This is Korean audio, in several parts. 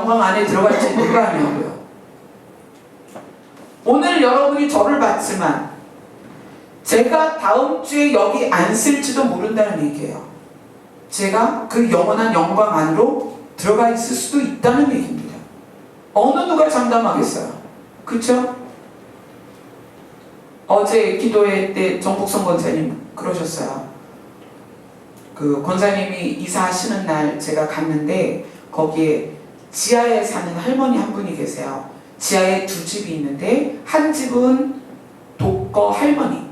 영광 안에 들어갈지 누가 아냐고요. 오늘 여러분이 저를 봤지만 제가 다음 주에 여기 안 쓸지도 모른다는 얘기예요. 제가 그 영원한 영광 안으로 들어가 있을 수도 있다는 얘기입니다. 어느 누가 장담하겠어요? 그렇죠? 어제 기도회 때 정복성 권사님 그러셨어요. 그 권사님이 이사하시는 날 제가 갔는데 거기에 지하에 사는 할머니 한 분이 계세요. 지하에 두 집이 있는데 한 집은 독거 할머니,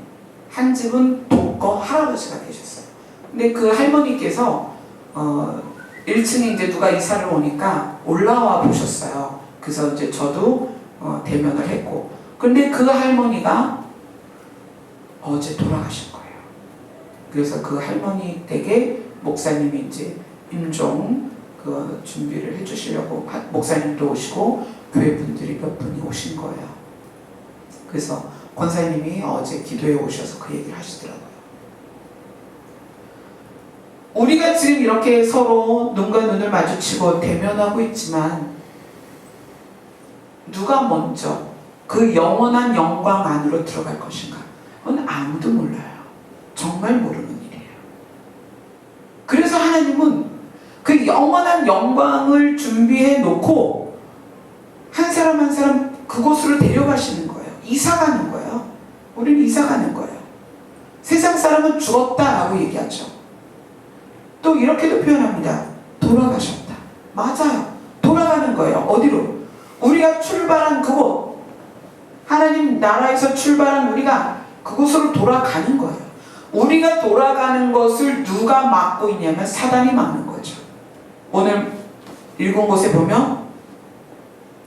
한 집은 독거 할아버지가 계셨어요. 근데 그 할머니께서 1층에 이제 누가 이사를 오니까 올라와 보셨어요. 그래서 이제 저도 대면을 했고, 근데 그 할머니가 어제 돌아가신 거예요. 그래서 그 할머니 댁에 목사님이 이제 임종 그 준비를 해주시려고 목사님도 오시고 교회 분들이 몇 분이 오신 거예요. 그래서 권사님이 어제 기도에 오셔서 그 얘기를 하시더라고요. 우리가 지금 이렇게 서로 눈과 눈을 마주치고 대면하고 있지만 누가 먼저 그 영원한 영광 안으로 들어갈 것인가? 그건 아무도 몰라요. 정말 모르는 일이에요. 그래서 하나님은 그 영원한 영광을 준비해 놓고 한 사람 한 사람 그곳으로 데려가시는 거예요. 이사가는 거예요. 우리는 이사가는 거예요. 세상 사람은 죽었다라고 얘기하죠. 또 이렇게도 표현합니다. 돌아가셨다. 맞아요. 돌아가는 거예요. 어디로? 우리가 출발한 그곳, 하나님 나라에서 출발한 우리가 그곳으로 돌아가는 거예요. 우리가 돌아가는 것을 누가 막고 있냐면 사단이 막는 거죠. 오늘 읽은 곳에 보면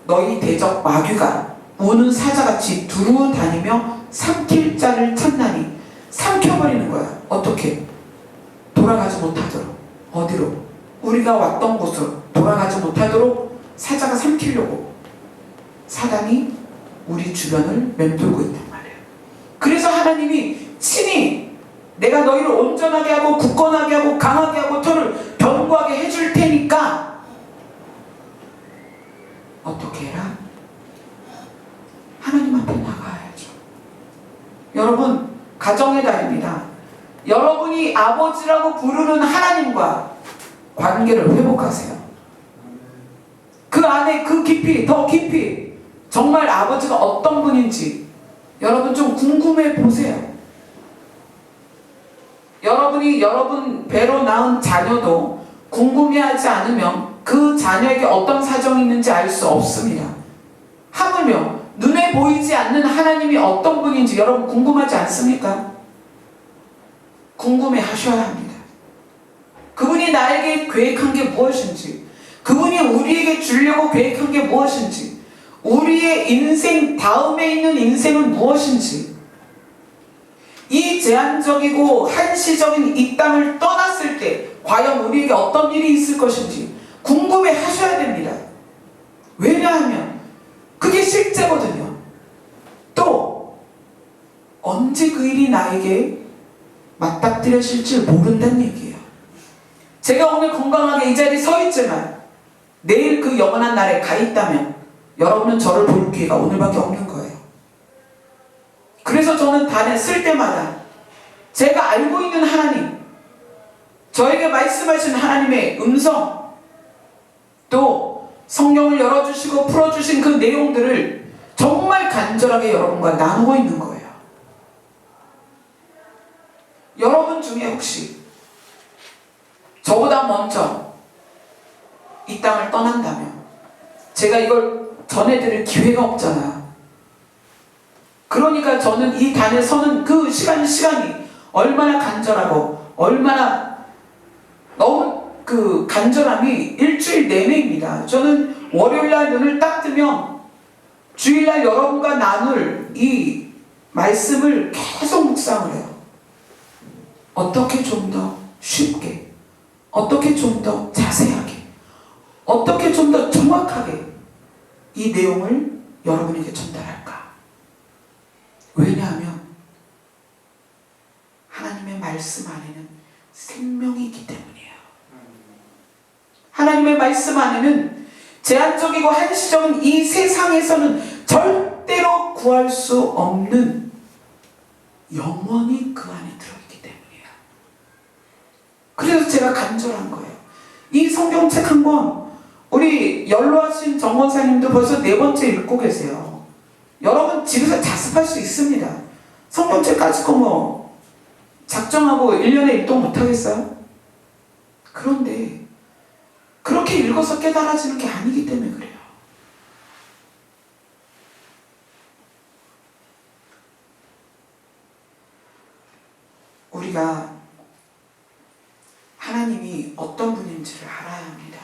너희 대적 마귀가 우는 사자같이 두루 다니며 삼킬 자를 찾나니 삼켜버리는 거야. 어떻게? 돌아가지 못하도록. 어디로? 우리가 왔던 곳으로 돌아가지 못하도록 사자가 삼키려고 사단이 우리 주변을 맴돌고 있단 말이에요. 그래서 하나님이 친히 내가 너희를 온전하게 하고 굳건하게 하고 강하게 하고 털을 견고하게 해줄 테니까 어떻게 해라? 하나님 앞에 나가야죠. 여러분, 가정의 달입니다. 여러분이 아버지라고 부르는 하나님과 관계를 회복하세요. 그 안에 그 깊이, 더 깊이 정말 아버지가 어떤 분인지 여러분 좀 궁금해 보세요. 여러분이 여러분 배로 낳은 자녀도 궁금해하지 않으면 그 자녀에게 어떤 사정이 있는지 알 수 없습니다. 하물며 눈에 보이지 않는 하나님이 어떤 분인지 여러분 궁금하지 않습니까? 궁금해 하셔야 합니다. 그분이 나에게 계획한 게 무엇인지, 그분이 우리에게 주려고 계획한 게 무엇인지, 우리의 인생 다음에 있는 인생은 무엇인지, 이 제한적이고 한시적인 이 땅을 떠났을 때 과연 우리에게 어떤 일이 있을 것인지 궁금해 하셔야 됩니다. 왜냐하면 그게 실제거든요. 또 언제 그 일이 나에게 맞닥뜨려질지 모른다는 얘기예요. 제가 오늘 건강하게 이 자리에 서 있지만 내일 그 영원한 날에 가 있다면 여러분은 저를 볼 기회가 오늘밖에 없는 거예요. 그래서 저는 단에 쓸 때마다 제가 알고 있는 하나님, 저에게 말씀하신 하나님의 음성, 또 성경을 열어주시고 풀어주신 그 내용들을 정말 간절하게 여러분과 나누고 있는 거예요. 여러분 중에 혹시 저보다 먼저 이 땅을 떠난다면 제가 이걸 전해드릴 기회가 없잖아요. 그러니까 저는 이 단에 서는 그 시간이 얼마나 간절하고 얼마나 너무 그 간절함이 일주일 내내입니다. 저는 월요일날 눈을 딱 뜨면 주일날 여러분과 나눌 이 말씀을 계속 묵상을 해요. 어떻게 좀 더 쉽게, 어떻게 좀 더 자세하게, 어떻게 좀 더 정확하게 이 내용을 여러분에게 전달할까? 왜냐하면 하나님의 말씀 안에는 생명이 있기 때문이에요. 하나님의 말씀 안에는 제한적이고 한시적인 이 세상에서는 절대로 구할 수 없는 영원히 그 안에 들어있기 때문이에요. 그래서 제가 간절한 거예요. 이 성경책 한 권 우리 연로하신 정권사님도 벌써 4번째 읽고 계세요. 여러분 집에서 자습할 수 있습니다. 성경책 가지고 뭐 작정하고 1년에 읽도 못하겠어요? 그런데 그렇게 읽어서 깨달아지는 게 아니기 때문에 그래요. 우리가 하나님이 어떤 분인지를 알아야 합니다.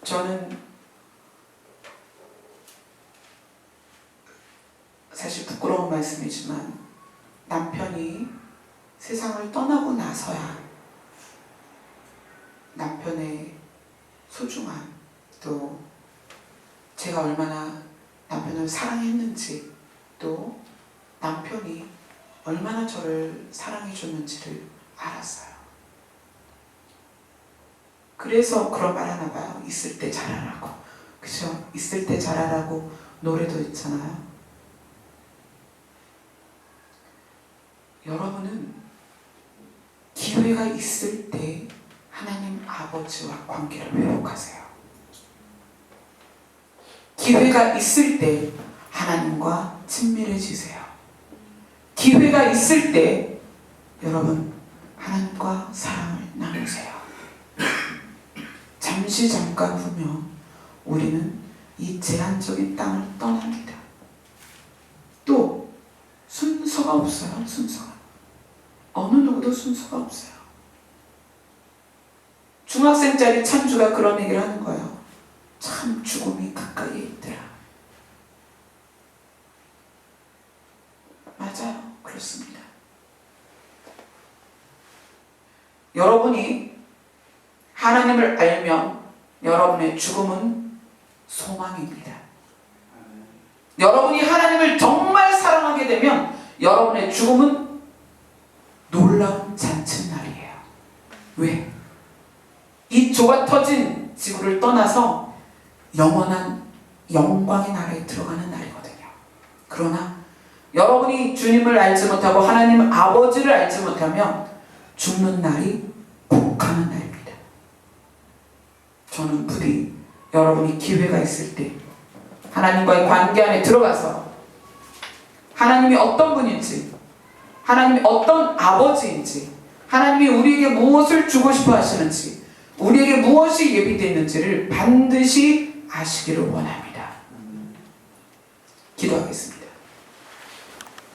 저는 사실 부끄러운 말씀이지만 남편이 세상을 떠나고 나서야 남편의 소중함, 또 제가 얼마나 남편을 사랑했는지, 또 남편이 얼마나 저를 사랑해 줬는지를 알았어요. 그래서 그런 말 하나 봐요. 있을 때 잘하라고. 그죠? 있을 때 잘하라고 노래도 있잖아요. 여러분은 기회가 있을 때 하나님 아버지와 관계를 회복하세요. 기회가 있을 때 하나님과 친밀해지세요. 기회가 있을 때 여러분 하나님과 사랑을 나누세요. 잠깐 후면 우리는 이 제한적인 땅을 떠납니다. 또 순서가 없어요. 순서가. 어느 누구도 순서가 없어요. 중학생짜리 찬주가 그런 얘기를 하는 거예요. 참 죽음이 가까이에 있더라. 맞아요. 그렇습니다. 여러분이 하나님을 알면 여러분의 죽음은 소망입니다. 여러분이 하나님을 정말 사랑하게 되면 여러분의 죽음은 놀라운 잔칫날이에요. 왜? 이 좁아 터진 지구를 떠나서 영원한 영광의 나라에 들어가는 날이거든요. 그러나 여러분이 주님을 알지 못하고 하나님 아버지를 알지 못하면 죽는 날이 복하는 날입니다. 저는 부디 여러분이 기회가 있을 때 하나님과의 관계 안에 들어가서 하나님이 어떤 분인지, 하나님이 어떤 아버지인지, 하나님이 우리에게 무엇을 주고 싶어 하시는지, 우리에게 무엇이 예비되어 있는지를 반드시 아시기를 원합니다. 기도하겠습니다.